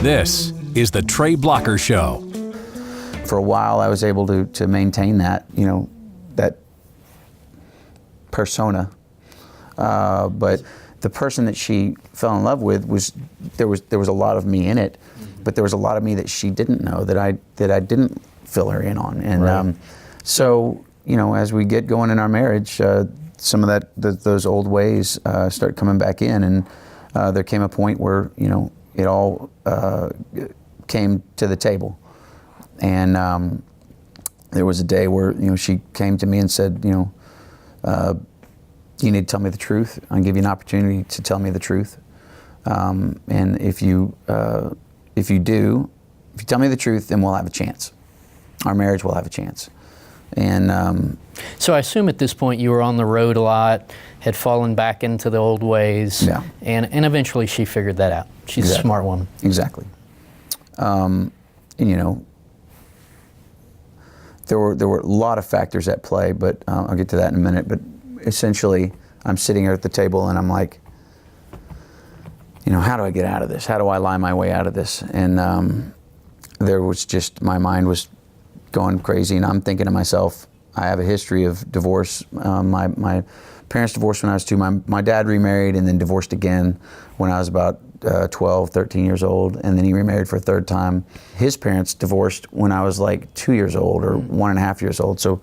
This is the Trey Blocker Show. For a while, I was able to maintain that, that persona. But the person that she fell in love with there was a lot of me in it, but there was a lot of me that she didn't know that I didn't fill her in on. And right. So as we get going in our marriage, some of those old ways start coming back in, and there came a point where it all came to the table. And there was a day where she came to me and said, you need to tell me the truth. I'll give you an opportunity to tell me the truth. And if you tell me the truth, then we'll have a chance. Our marriage will have a chance. And so I assume at this point you were on the road a lot, had fallen back into the old ways, yeah. and eventually she figured that out. She's exactly. a smart woman. Exactly. And there were a lot of factors at play, but I'll get to that in a minute. But essentially, I'm sitting here at the table and I'm like, how do I get out of this? How do I lie my way out of this? And there was just, my mind was going crazy, and I'm thinking to myself, I have a history of divorce. My parents divorced when I was 2. My dad remarried and then divorced again when I was about 12, 13 years old, and then he remarried for a third time. His parents divorced when I was like 2 years old or 1.5 years old. So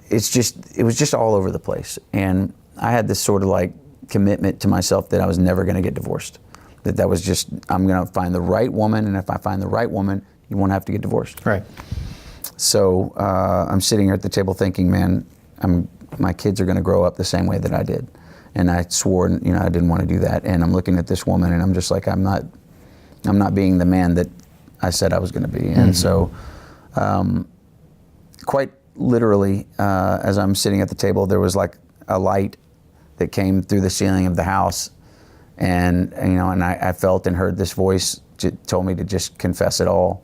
it was just all over the place. And I had this sort of like commitment to myself that I was never going to get divorced. That was just, I'm going to find the right woman, and if I find the right woman, you won't have to get divorced. Right. So I'm sitting here at the table thinking, man, my kids are going to grow up the same way that I did. And I swore, I didn't want to do that. And I'm looking at this woman, and I'm just like, I'm not being the man that I said I was going to be. And so, quite literally, as I'm sitting at the table, there was like a light that came through the ceiling of the house, and I felt and heard this voice told me to just confess it all,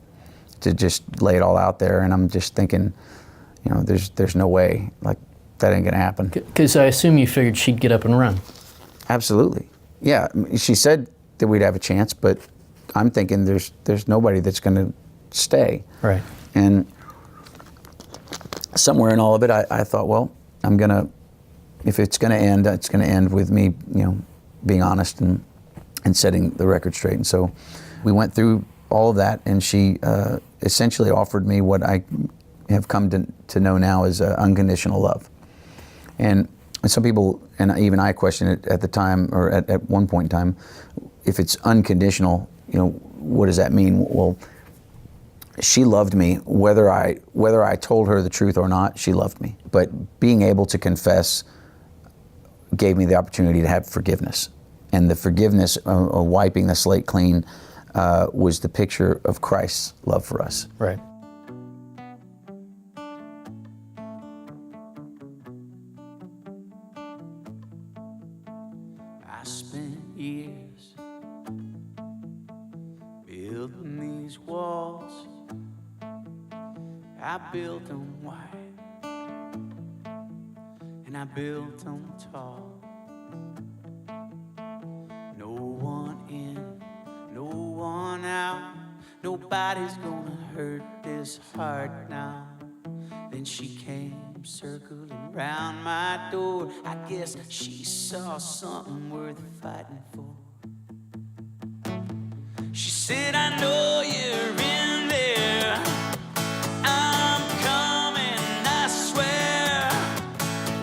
to just lay it all out there. And I'm just thinking, there's no way, like, that ain't gonna happen. Because I assume you figured she'd get up and run. Absolutely, yeah. She said that we'd have a chance, but I'm thinking there's nobody that's gonna stay. Right. And somewhere in all of it, I thought, well, if it's gonna end, it's gonna end with me, being honest and setting the record straight. And so we went through all of that, and she essentially offered me what I have come to know now as unconditional love. And some people, and even I questioned it at the time, or at one point in time, if it's unconditional, what does that mean? Well, she loved me whether I told her the truth or not. She loved me, but being able to confess gave me the opportunity to have forgiveness, and the forgiveness of wiping the slate clean was the picture of Christ's love for us. Right. I spent years building these walls. I built them wide, and I built them tall. No one in, no one out. Nobody's gonna hurt this heart now. Then she came circling round my door. I guess she saw something worth fighting for. She said, I know you're in there. I'm coming, I swear.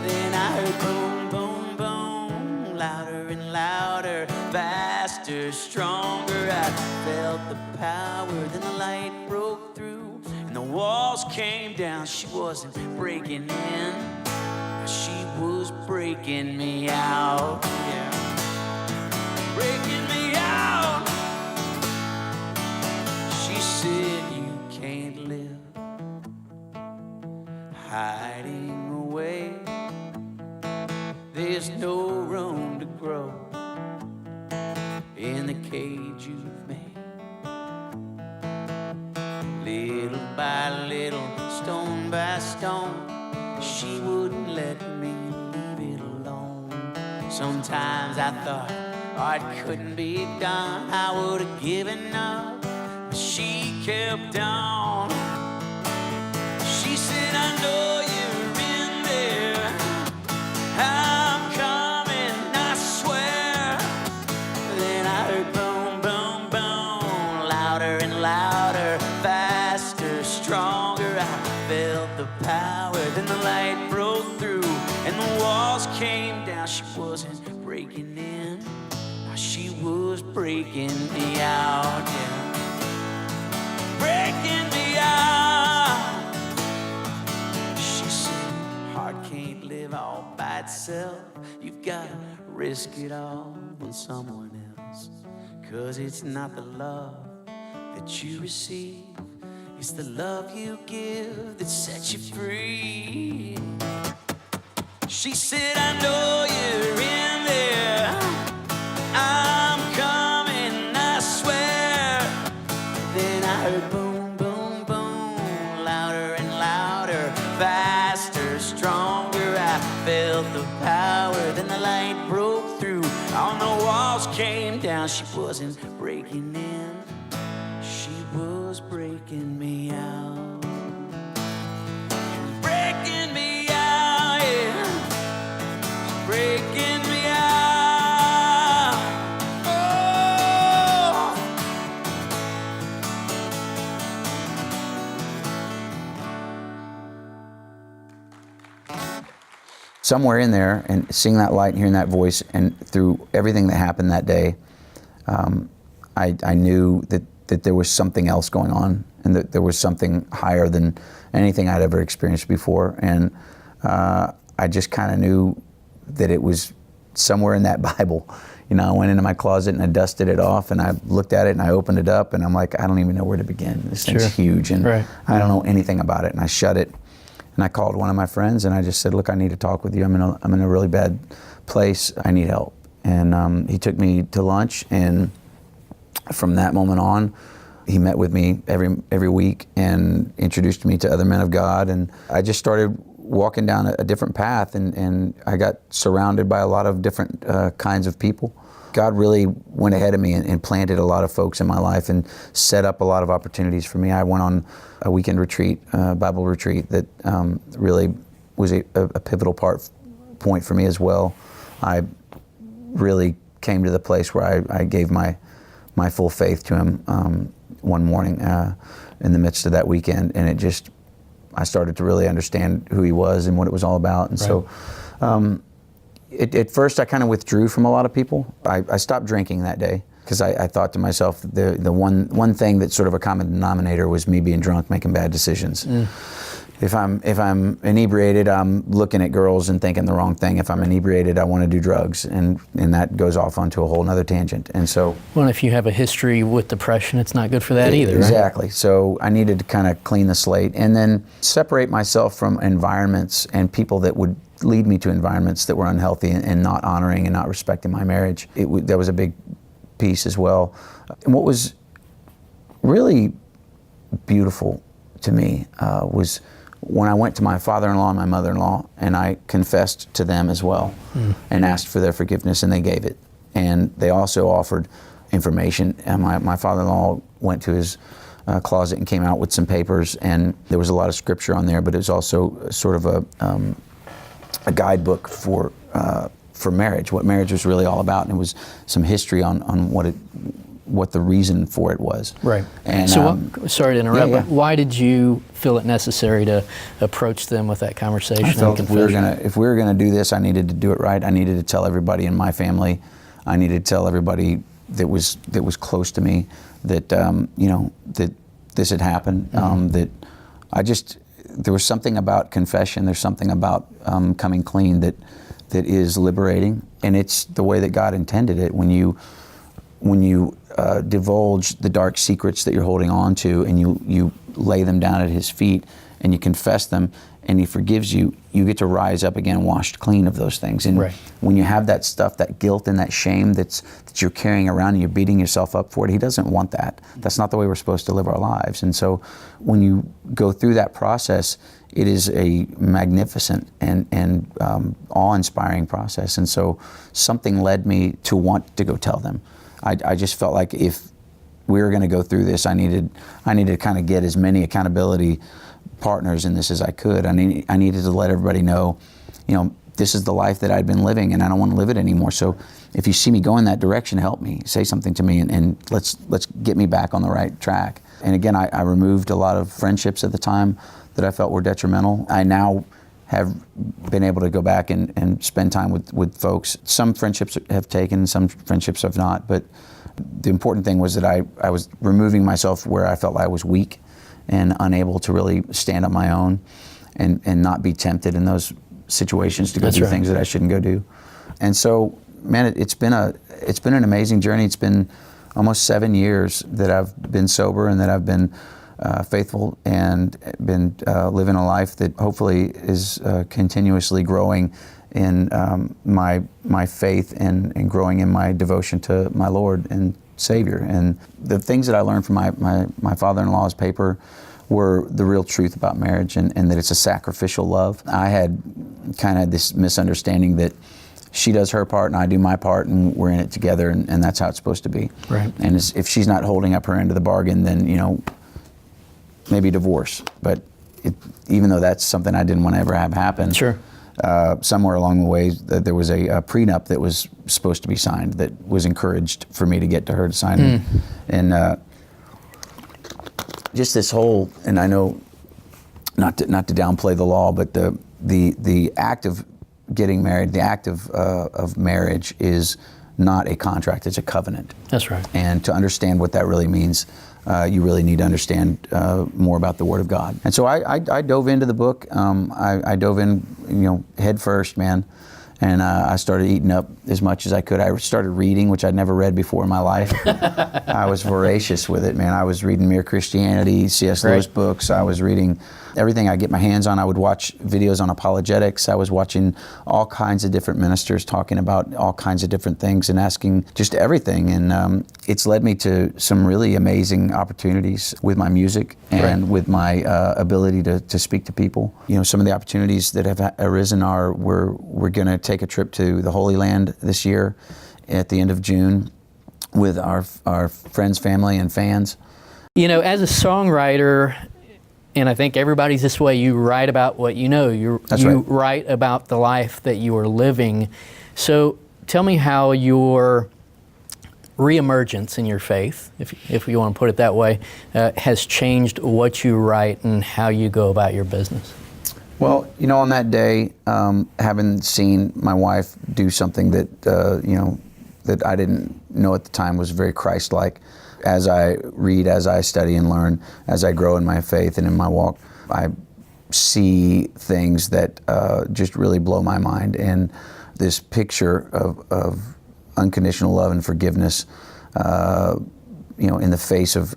Then I heard boom, boom, boom, louder and louder, faster, stronger. I felt the power, then the light broke through, and the walls came down. She wasn't breaking in, she was breaking me out. Yeah, breaking me out. She said, you can't live hiding away. There's no room to grow in the cage you've made. Little by little, stone by stone, she wouldn't let me leave it alone. Sometimes I thought art couldn't be done, I would have given up, but she kept on. She said, I know you're in there, I'm coming, I swear. Then I heard boom, boom, boom, louder and louder, faster, stronger. I felt the power, then the light broke through and the walls came down. She wasn't breaking in, she was breaking me out, yeah. Breaking me out. She said, heart can't live all by itself, you've got to risk it all on someone else. 'Cause it's not the love that you receive, it's the love you give that sets you free. She said, I know you're in there, I'm coming, I swear. Then I heard boom, boom, boom, louder and louder, faster, stronger. I felt the power, then the light broke through. On the walls came down, she wasn't breaking in, she was breaking me out. Breaking me out, yeah. Breaking me out. Oh. Somewhere in there, and seeing that light and hearing that voice, and through everything that happened that day, I knew that there was something else going on, and that there was something higher than anything I'd ever experienced before. And I just kind of knew that it was somewhere in that Bible. You know, I went into my closet and I dusted it off, and I looked at it and I opened it up, and I'm like, I don't even know where to begin. This thing's huge, and right. I don't know anything about it. And I shut it, and I called one of my friends, and I just said, look, I need to talk with you. I'm in a really bad place. I need help. And he took me to lunch, and from that moment on, he met with me every week and introduced me to other men of God. And I just started walking down a different path, and I got surrounded by a lot of different kinds of people. God really went ahead of me and planted a lot of folks in my life and set up a lot of opportunities for me. I went on a weekend retreat, Bible retreat, that really was a pivotal point for me as well. I really came to the place where I gave my full faith to him one morning in the midst of that weekend, and I started to really understand who he was and what it was all about. And so at first I kind of withdrew from a lot of people. I stopped drinking that day because I thought to myself, the one thing that's sort of a common denominator was me being drunk, making bad decisions. If I'm inebriated, I'm looking at girls and thinking the wrong thing. If I'm inebriated, I want to do drugs, and that goes off onto a whole nother tangent. And so, well, if you have a history with depression, it's not good for that either. Exactly. Right? So I needed to kind of clean the slate, and then separate myself from environments and people that would lead me to environments that were unhealthy and not honoring and not respecting my marriage. That was a big piece as well. And what was really beautiful to me was when I went to my father-in-law and my mother-in-law, and I confessed to them as well, and asked for their forgiveness, and they gave it. And they also offered information. And my father-in-law went to his closet and came out with some papers, and there was a lot of scripture on there, but it was also sort of a guidebook for marriage, what marriage was really all about, and it was some history on what the reason for it was. Right. And so, sorry to interrupt, yeah. but why did you feel it necessary to approach them with that conversation? I felt if we were gonna do this, I needed to do it right. I needed to tell everybody in my family. I needed to tell everybody that was close to me that that this had happened. That there was something about confession. There's something about coming clean that is liberating, and it's the way that God intended it. When you divulge the dark secrets that you're holding on to, and you lay them down at His feet, and you confess them, and he forgives you, you get to rise up again washed clean of those things. And Right. when you have that stuff, that guilt and that shame that you're carrying around and you're beating yourself up for it, he doesn't want that. That's not the way we're supposed to live our lives. And so when you go through that process, it is a magnificent and awe-inspiring process. And so something led me to want to go tell them. I just felt like if we were going to go through this, I needed to kind of get as many accountability partners in this as I could. I needed to let everybody know, this is the life that I'd been living, and I don't want to live it anymore. So if you see me go in that direction, help me, say something to me, and let's get me back on the right track. And again, I removed a lot of friendships at the time that I felt were detrimental. I now have been able to go back and spend time with folks. Some friendships have taken, some friendships have not, but the important thing was that I was removing myself where I felt I was weak and unable to really stand on my own and not be tempted in those situations to go do things that I shouldn't go do. And so, man, it's been an amazing journey. It's been almost 7 years that I've been sober and that I've been faithful and been living a life that hopefully is continuously growing in my faith and growing in my devotion to my Lord and Savior. And the things that I learned from my father-in-law's paper were the real truth about marriage and that it's a sacrificial love. I had kind of this misunderstanding that she does her part and I do my part and we're in it together and that's how it's supposed to be. Right. And if she's not holding up her end of the bargain, then, maybe divorce. But even though that's something I didn't want to ever have happen, Sure. Somewhere along the way there was a prenup that was supposed to be signed that was encouraged for me to get to her to sign. And just this whole, and I know not to downplay the law, but the act of getting married, the act of marriage is not a contract, it's a covenant. That's right. And to understand what that really means, you really need to understand more about the Word of God. And so I dove into the book. I dove in, head first, man. And I started eating up as much as I could. I started reading, which I'd never read before in my life. I was voracious with it, man. I was reading Mere Christianity, C.S. Lewis books. I was reading everything I get my hands on. I would watch videos on apologetics. I was watching all kinds of different ministers talking about all kinds of different things and asking just everything. And it's led me to some really amazing opportunities with my music and with my ability to speak to people. Some of the opportunities that have arisen are we're going to take a trip to the Holy Land this year at the end of June with our friends, family, and fans. As a songwriter, and I think everybody's this way, you write about what you know. You write about the life that you are living. So tell me how your reemergence in your faith, if you want to put it that way, has changed what you write and how you go about your business. Well, on that day, having seen my wife do something that, that I didn't know at the time was very Christ-like. As I read, as I study and learn, as I grow in my faith and in my walk, I see things that just really blow my mind. And this picture of unconditional love and forgiveness, in the face of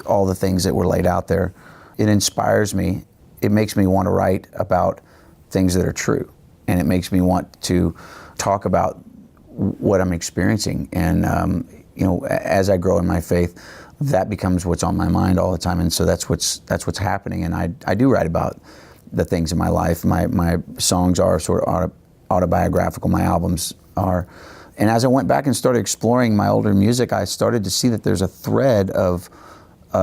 all the things that were laid out there, it inspires me. It makes me want to write about things that are true, and it makes me want to talk about what I'm experiencing. And as I grow in my faith, that becomes what's on my mind all the time, and so that's what's happening. And I do write about the things in my life. My songs are sort of autobiographical. My albums are. And as I went back and started exploring my older music, I started to see that there's a thread of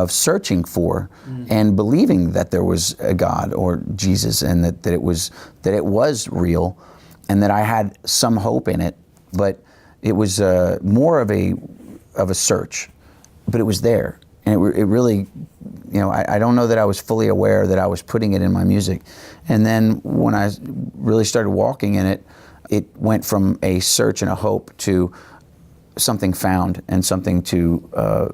searching for and believing that there was a God or Jesus, and that it was real, and that I had some hope in it. But it was more of a search, but it was there, and it really, I don't know that I was fully aware that I was putting it in my music. And then when I really started walking in it, it went from a search and a hope to something found and something to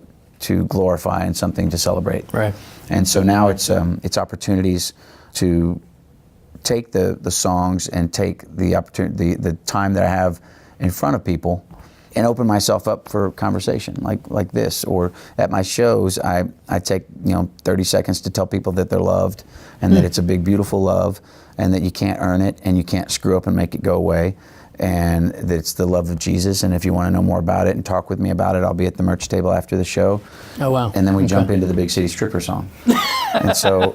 glorify and something to celebrate. Right. And so now it's opportunities to take the songs and take the opportunity, the time that I have in front of people, and open myself up for conversation like this. Or at my shows, I take 30 seconds to tell people that they're loved, and that it's a big, beautiful love, and that you can't earn it, and you can't screw up and make it go away, and that it's the love of Jesus. And if you want to know more about it and talk with me about it, I'll be at the merch table after the show. Oh, wow. And then we jump into the Big City Stripper song. And so,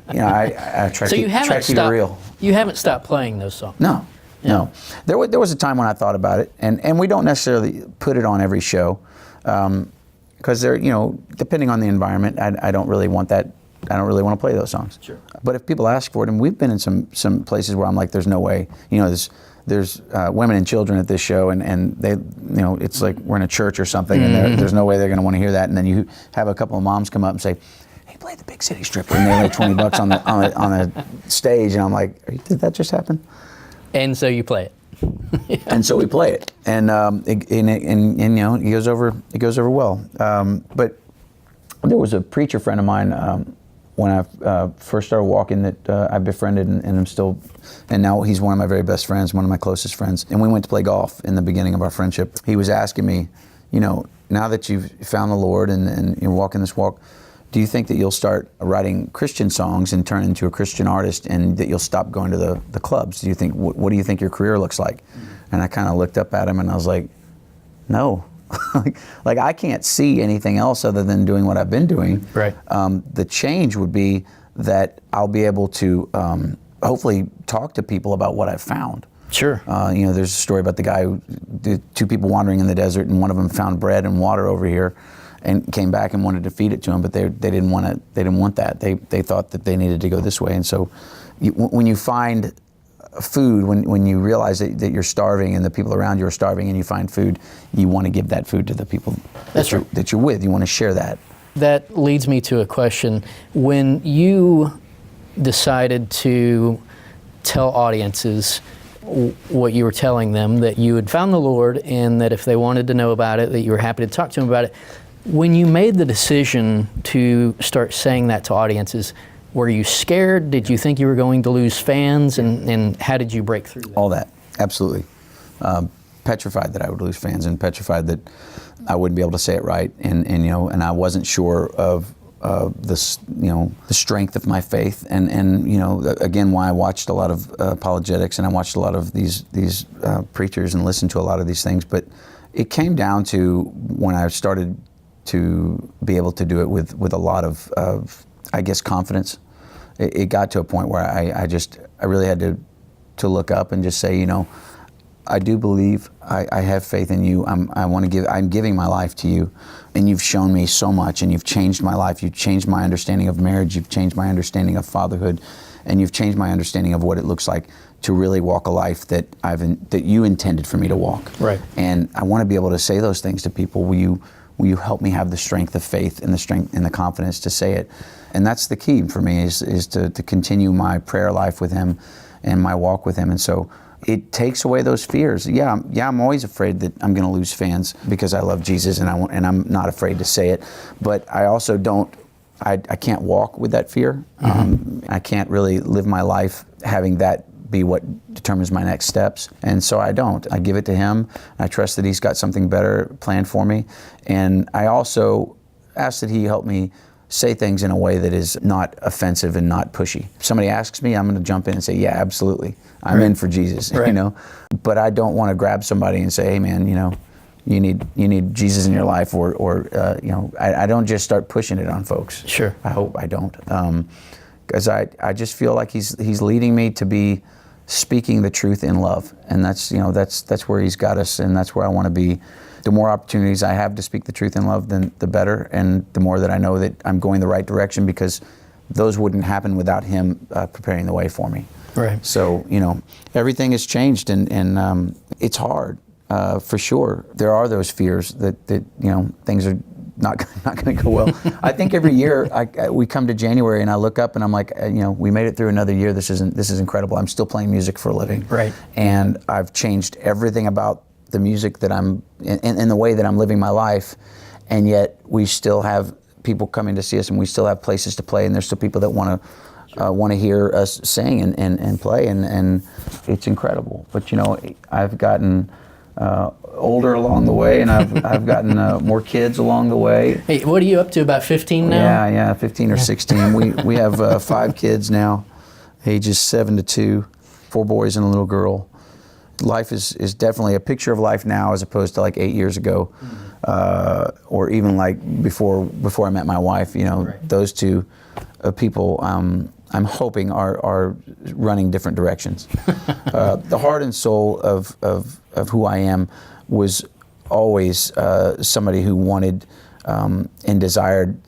I try to keep it real. You haven't stopped playing those songs? No. No, there was a time when I thought about it, and we don't necessarily put it on every show, because depending on the environment, I don't really want that. I don't really want to play those songs. Sure. But if people ask for it, and we've been in some places where I'm like, there's no way. There's women and children at this show, and they, it's like we're in a church or something, and there's no way they're going to want to hear that. And then you have a couple of moms come up and say, "Hey, play the Big City Stripper," and they lay $20 on the stage, and I'm like, did that just happen? And so you play it. And so we play it, and it goes over well. But there was a preacher friend of mine when I first started walking that I befriended, and I'm still, and now he's one of my very best friends, one of my closest friends. And we went to play golf in the beginning of our friendship. He was asking me, now that you've found the Lord and you're walking this walk, do you think that you'll start writing Christian songs and turn into a Christian artist, and that you'll stop going to the clubs? Do you think, what do you think your career looks like? And I kind of looked up at him and I was like, no. like I can't see anything else other than doing what I've been doing. Right. The change would be that I'll be able to hopefully talk to people about what I've found. Sure. There's a story about the guy two people wandering in the desert, and one of them found bread and water over here, and came back and wanted to feed it to him, but they didn't want it. They didn't want that. They thought that they needed to go this way. And so, when you find food, when you realize that you're starving and the people around you are starving, and you find food, you want to give that food to the people that you're with. You want to share that. That leads me to a question. When you decided to tell audiences what you were telling them, that you had found the Lord, and that if they wanted to know about it, that you were happy to talk to them about it. When you made the decision to start saying that to audiences, were you scared? Did you think you were going to lose fans? And how did you break through that? All that, absolutely. Petrified that I would lose fans, and petrified that I wouldn't be able to say it right, and I wasn't sure of the strength of my faith, and again, why I watched a lot of apologetics, and I watched a lot of these preachers and listened to a lot of these things. But it came down to when I started to be able to do it with a lot of I guess confidence. It got to a point where I really had to look up and just say, I do believe, I have faith in you. I'm giving my life to you, and you've shown me so much, and you've changed my life. You've changed my understanding of marriage. You've changed my understanding of fatherhood, and you've changed my understanding of what it looks like to really walk a life that you intended for me to walk. Right. And I want to be able to say those things to people. Will you help me have the strength of faith and the strength and the confidence to say it? And that's the key for me, is to continue my prayer life with him and my walk with him. And so it takes away those fears. Yeah, I'm always afraid that I'm going to lose fans because I love Jesus, and I'm not afraid to say it. But I also I can't walk with that fear. I can't really live my life having that be what determines my next steps. And so I don't. I give it to him. I trust that he's got something better planned for me. And I also ask that he help me say things in a way that is not offensive and not pushy. If somebody asks me, I'm going to jump in and say, yeah, absolutely. I'm in for Jesus, But I don't want to grab somebody and say, hey man, you need Jesus in your life, or I don't just start pushing it on folks. Sure. I hope I don't. Because I just feel like he's leading me to be speaking the truth in love, and that's where he's got us, and that's where I want to be. The more opportunities I have to speak the truth in love, then the better, and the more that I know that I'm going the right direction, because those wouldn't happen without him preparing the way for me. Right. So everything has changed, and it's hard for sure. There are those fears that things are not going to go well. I think every year we come to January and I look up and I'm like, we made it through another year. This is incredible. I'm still playing music for a living. Right. And I've changed everything about the music that I'm in the way that I'm living my life, and yet we still have people coming to see us, and we still have places to play, and there's still people that want to hear us sing and play, and it's incredible. But I've gotten older along the way, and I've gotten more kids along the way. Hey, what are you up to, about 15 now? Yeah, 15 or 16. We have 5 kids now, ages 7 to 2, 4 boys and a little girl. Life is definitely a picture of life now as opposed to like 8 years ago, or even like before I met my wife. You know, Right. Those two people I'm hoping are running different directions. The heart and soul of who I am was always somebody who wanted and desired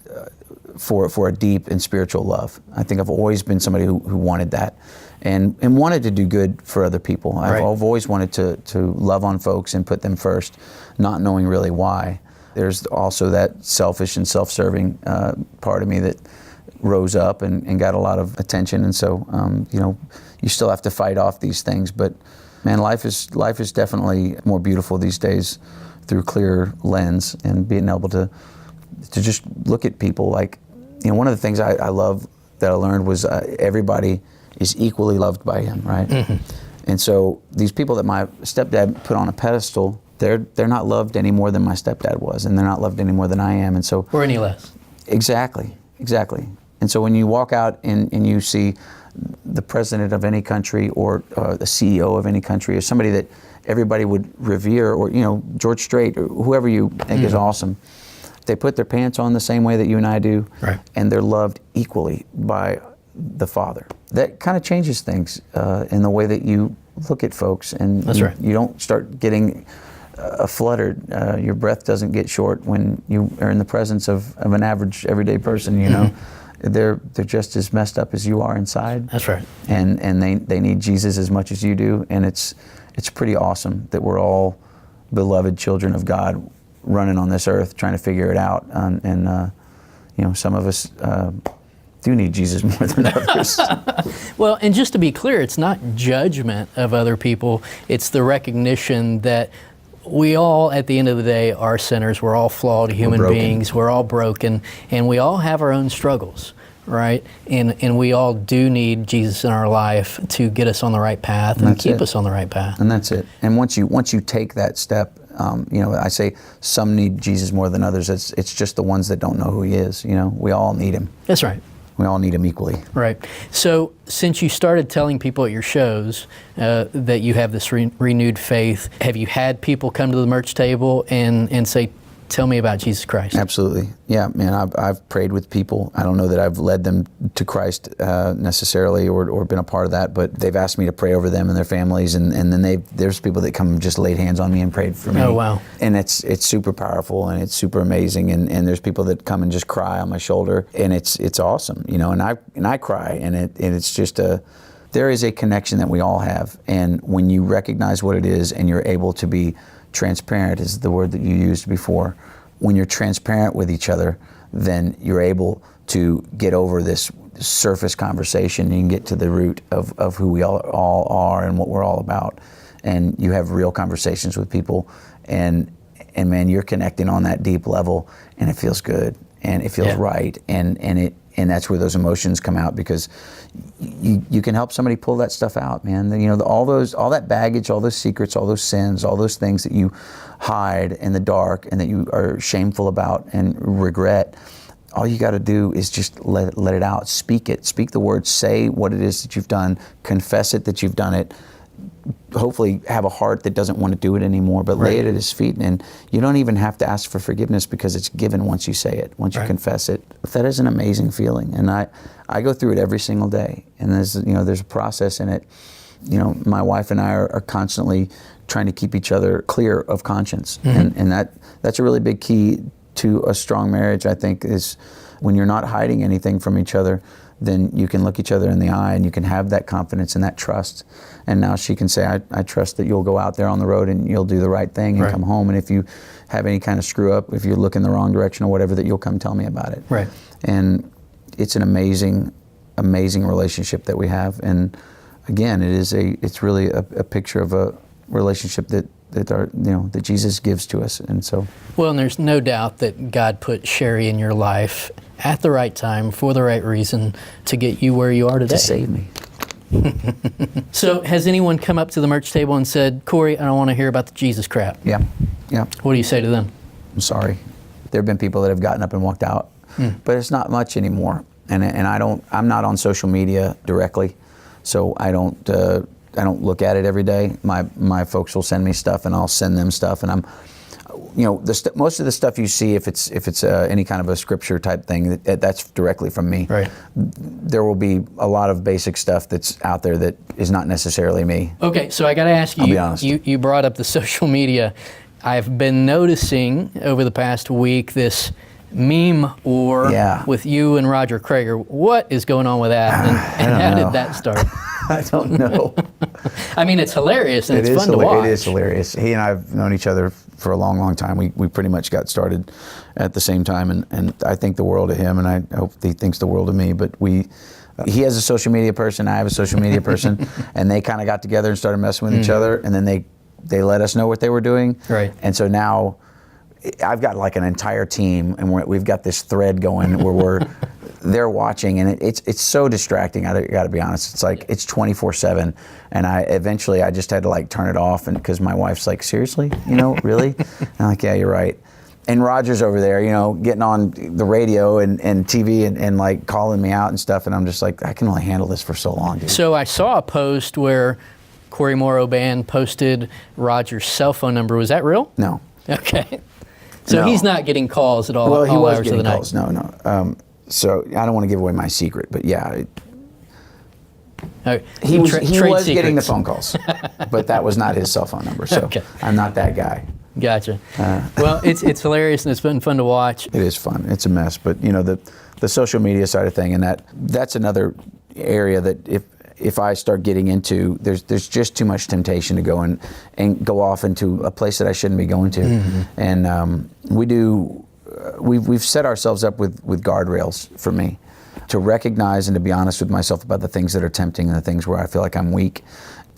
for a deep and spiritual love. I think I've always been somebody who wanted that. And wanted to do good for other people. Right. I've always wanted to love on folks and put them first, not knowing really why. There's also that selfish and self-serving part of me that rose up and got a lot of attention. And so, you know, you still have to fight off these things. But man, life is definitely more beautiful these days through a clear lens, and being able to just look at people like, you know, one of the things I love that I learned was everybody is equally loved by him, right? Mm-hmm. And so these people that my stepdad put on a pedestal, they're not loved any more than my stepdad was, and they're not loved any more than I am. And so, or any less. Exactly. And so when you walk out and you see the president of any country, or the CEO of any country, or somebody that everybody would revere, or, you know, George Strait, or whoever you think is awesome, they put their pants on the same way that you and I do, right. And they're loved equally by the Father. That kind of changes things in the way that you look at folks, and That's right. You don't start getting fluttered. Your breath doesn't get short when you are in the presence of an average, everyday person. You know, they're just as messed up as you are inside. That's right. And they need Jesus as much as you do, and it's pretty awesome that we're all beloved children of God, running on this earth trying to figure it out. And you know, some of us do need Jesus more than others. Well, and just to be clear, it's not judgment of other people. It's the recognition that we all, at the end of the day, are sinners. We're all flawed human beings. We're all broken, and we all have our own struggles, right? And we all do need Jesus in our life to get us on the right path and keep us on the right path. And that's it. And once you take that step, you know, I say some need Jesus more than others. It's just the ones that don't know who he is. You know, we all need him. That's right. We all need him equally. Right. So since you started telling people at your shows that you have this renewed faith, have you had people come to the merch table and say, tell me about Jesus Christ? Absolutely. Yeah, man, I've prayed with people. I don't know that I've led them to Christ necessarily or been a part of that, but they've asked me to pray over them and their families, and then there's people that come and just laid hands on me and prayed for me. Oh, wow. And it's super powerful, and it's super amazing, and there's people that come and just cry on my shoulder, and it's awesome, you know, and I cry, and it's just there is a connection that we all have, and when you recognize what it is and you're able to be transparent, is the word that you used before. When you're transparent with each other, then you're able to get over this surface conversation. You can get to the root of who we all are and what we're all about. And you have real conversations with people, and man, you're connecting on that deep level, and it feels good, and it feels right, and that's where those emotions come out, because you can help somebody pull that stuff out, man. You know, all that baggage, all those secrets, all those sins, all those things that you hide in the dark and that you are shameful about and regret. All you got to do is just let it out. Speak it. Speak the word. Say what it is that you've done. Confess it that you've done it. Hopefully have a heart that doesn't want to do it anymore, but lay it at his feet, and you don't even have to ask for forgiveness, because it's given once you say it, once you confess it. That is an amazing feeling, and I go through it every single day, and there's a process in it. You know, my wife and I are constantly trying to keep each other clear of conscience, and that's a really big key to a strong marriage, I think, is when you're not hiding anything from each other, then you can look each other in the eye, and you can have that confidence and that trust. And now she can say, I trust that you'll go out there on the road and you'll do the right thing and come home. And if you have any kind of screw up, if you look in the wrong direction or whatever, that you'll come tell me about it. Right. And it's an amazing, amazing relationship that we have. And again, it's really a picture of a relationship that Jesus gives to us. And so, well, and there's no doubt that God put Sherry in your life at the right time for the right reason to get you where you are today. To save me. So has anyone come up to the merch table and said, Cory, I don't want to hear about the Jesus crap? Yeah. What do you say to them? I'm sorry. There have been people that have gotten up and walked out, but it's not much anymore. And I'm not on social media directly, so I don't look at it every day. My folks will send me stuff, and I'll send them stuff, and most of the stuff you see, if it's any kind of a scripture type thing, that's directly from me. Right. There will be a lot of basic stuff that's out there that is not necessarily me. Okay, so I got to ask you. I'll be honest. You brought up the social media. I've been noticing over the past week this meme war with you and Roger Krager. What is going on with that, and how did that start? I don't know. I mean, it's hilarious, and it's fun to watch. It is hilarious. He and I have known each other for a long, long time. We pretty much got started at the same time, and I think the world of him, and I hope he thinks the world of me. But he has a social media person, I have a social media person, and they kind of got together and started messing with each other, and then they let us know what they were doing. Right. And so now I've got like an entire team, and we've got this thread going where they're watching, and it's so distracting. I got to be honest. It's like it's 24/7, and eventually I just had to like turn it off, and because my wife's like, seriously, really? And I'm like, yeah, you're right. And Roger's over there, getting on the radio and TV and like calling me out and stuff, and I'm just like, I can only handle this for so long, dude. So I saw a post where Cory Morrow Band posted Roger's cell phone number. Was that real? No. Okay. So No. He's not getting calls at all. Well, he all was hours getting of the calls. night. No. So I don't want to give away my secret, but yeah, Okay. he was Trade getting the secrets. phone calls, but that was not his cell phone number. So Okay. I'm not that guy. Gotcha. Well, it's hilarious, and it's been fun to watch. It is fun. It's a mess, but the social media side of thing, and that's another area that if I start getting into, there's just too much temptation to go and go off into a place that I shouldn't be going to, and we've set ourselves up with guardrails for me to recognize and to be honest with myself about the things that are tempting and the things where I feel like I'm weak.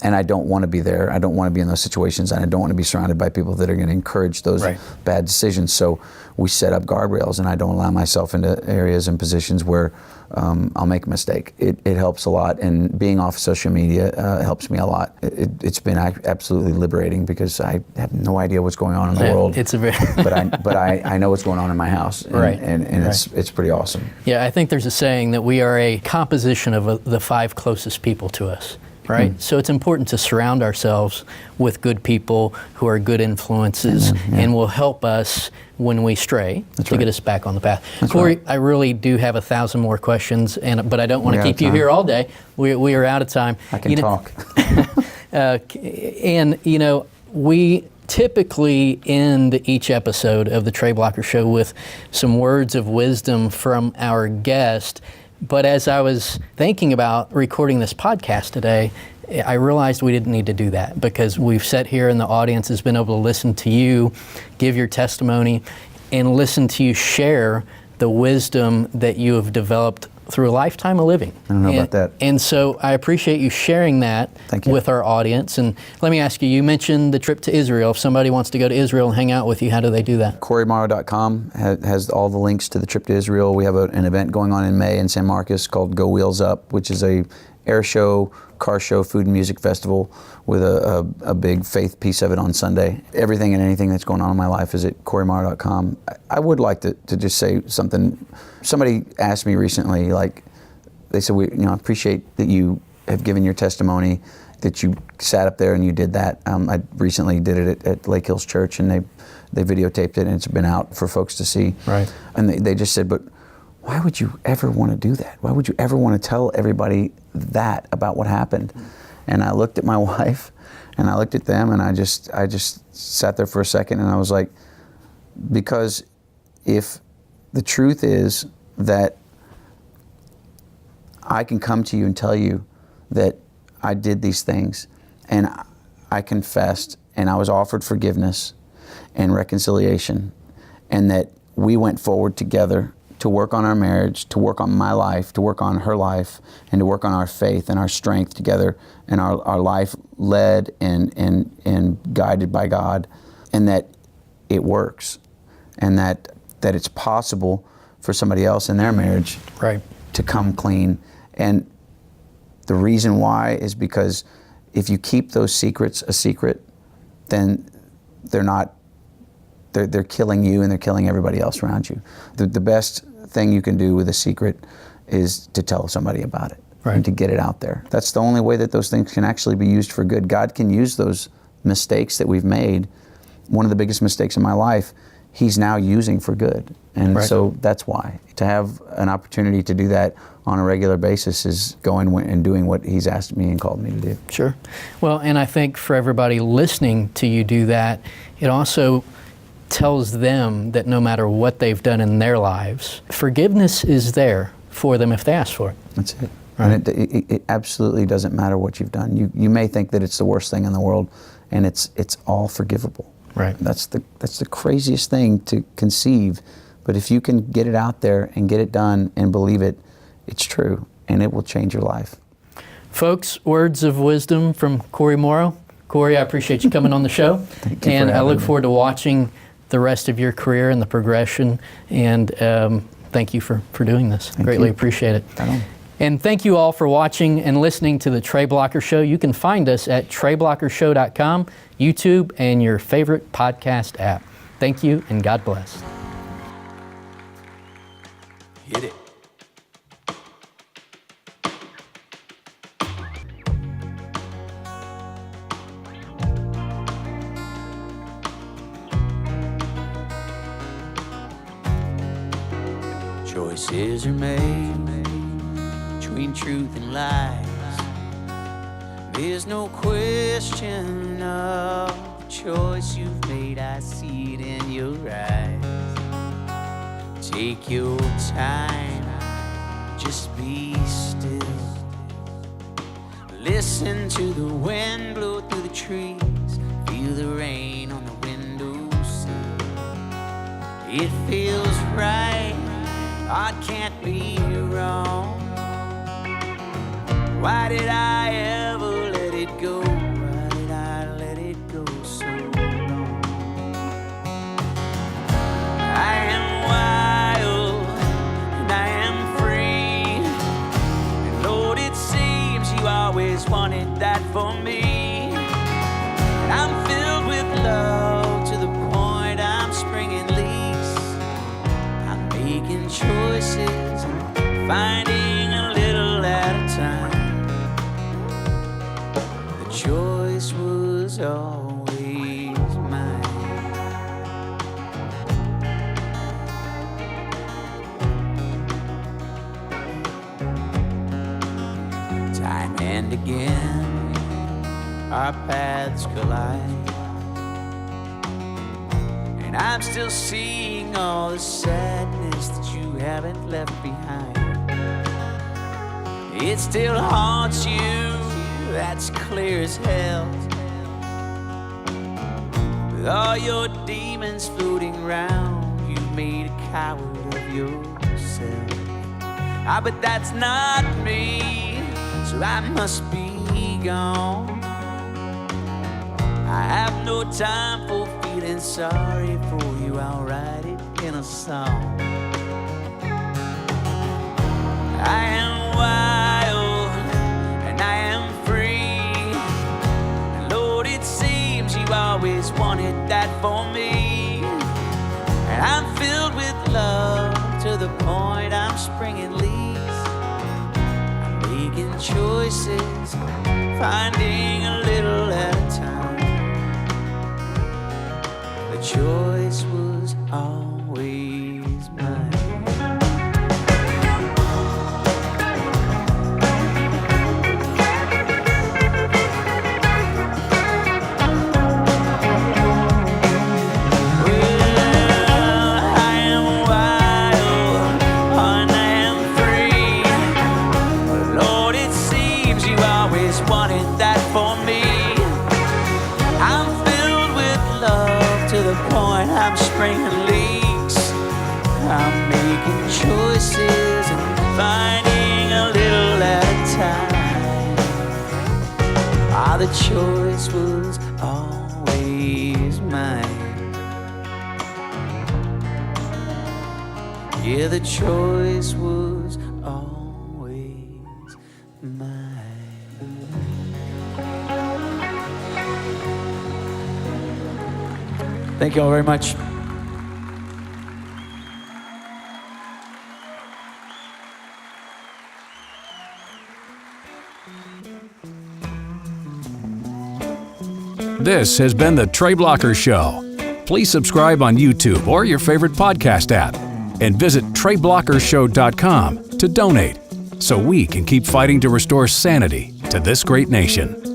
And I don't want to be there. I don't want to be in those situations, and I don't want to be surrounded by people that are going to encourage those bad decisions. So we set up guardrails, and I don't allow myself into areas and positions where I'll make a mistake. It helps a lot, and being off social media helps me a lot. It's been absolutely liberating because I have no idea what's going on in the world. It's a very but I know what's going on in my house, and it's pretty awesome. Yeah, I think there's a saying that we are a composition of the 5 closest people to us. Right? So it's important to surround ourselves with good people who are good influences and will help us when we stray to get us back on the path. Cory, I really do have 1,000 more questions, but I don't want to keep you here all day. We are out of time. I can talk. We typically end each episode of the Trey Blocker Show with some words of wisdom from our guest. But as I was thinking about recording this podcast today, I realized we didn't need to do that because we've sat here and the audience has been able to listen to you, give your testimony, and listen to you share the wisdom that you have developed through a lifetime of living. I don't know about that. And so I appreciate you sharing that with our audience. And let me ask you, you mentioned the trip to Israel. If somebody wants to go to Israel and hang out with you, how do they do that? CoryMorrow.com has all the links to the trip to Israel. We have an event going on in May in San Marcos called Go Wheels Up, which is a air show, car show, food and music festival with a big faith piece of it on Sunday. Everything and anything that's going on in my life is at CoryMorrow.com. I would like to just say something. Somebody asked me recently, like, they said, I appreciate that you have given your testimony, that you sat up there and you did that. I recently did it at Lake Hills Church, and they videotaped it, and it's been out for folks to see. Right. And they just said, but why would you ever want to do that? Why would you ever want to tell everybody that about what happened? And I looked at my wife, and I looked at them, and I just sat there for a second, and I was like, because if the truth is that I can come to you and tell you that I did these things, and I confessed, and I was offered forgiveness and reconciliation, and that we went forward together to work on our marriage, to work on my life, to work on her life, and to work on our faith and our strength together, and our life led and guided by God, and that it works, and that it's possible for somebody else in their marriage to come clean. And The reason why is because if you keep those secrets a secret, then they're killing you and they're killing everybody else around you. The best thing you can do with a secret is to tell somebody about it, right, and to get it out there. That's the only way that those things can actually be used for good. God can use those mistakes that we've made. One of the biggest mistakes in my life, He's now using for good. And right. so that's why. To have an opportunity to do that on a regular basis is going and doing what He's asked me and called me to do. Sure. Well, and I think for everybody listening to you do that, it also tells them that no matter what they've done in their lives, forgiveness is there for them if they ask for it. That's it. Right. And it absolutely doesn't matter what you've done. You may think that it's the worst thing in the world, and it's all forgivable. Right. That's the craziest thing to conceive. But if you can get it out there and get it done and believe it, it's true, and it will change your life. Folks, words of wisdom from Cory Morrow. Cory, I appreciate you coming on the show. Thank you and for I look having me. forward to watching the rest of your career and the progression. And thank you for doing this. Greatly appreciate it. And thank you all for watching and listening to The Trey Blocker Show. You can find us at TreyBlockerShow.com, YouTube, and your favorite podcast app. Thank you, and God bless. Hit it. Choices are made between truth and lies. There's no question of the choice you've made. I see it in your eyes. Take your time, just be still. Listen to the wind blow through the trees. Feel the rain on the windowsill. It feels right, I can't be wrong. Why did I ever let it go? Why did I let it go so long? I am wild and I am free. And Lord, it seems you always wanted that for me. And I'm filled with love to the point I'm springing leaks. I'm making choices, finding a little at a time. The choice was always mine. Time and again, our paths collide. And I'm still seeing all the sadness that you haven't left behind. It still haunts you, that's clear as hell. With all your demons floating around, you've made a coward of yourself. But that's not me, so I must be gone. I have no time for feeling sorry for you, I'll write it in a song. I am wild and I am free. And Lord, it seems you always wanted that for me. And I'm filled with love to the point I'm springing leaks. I'm making choices, finding a little at a time. The choice was always mine. Wanted that for me. I'm filled with love to the point I'm springing leaks. I'm making choices and finding a little at a time. The choice was always mine. Yeah, the choice was always mine. Thank you all very much. This has been The Trey Blocker Show. Please subscribe on YouTube or your favorite podcast app, and visit TreyBlockerShow.com to donate so we can keep fighting to restore sanity to this great nation.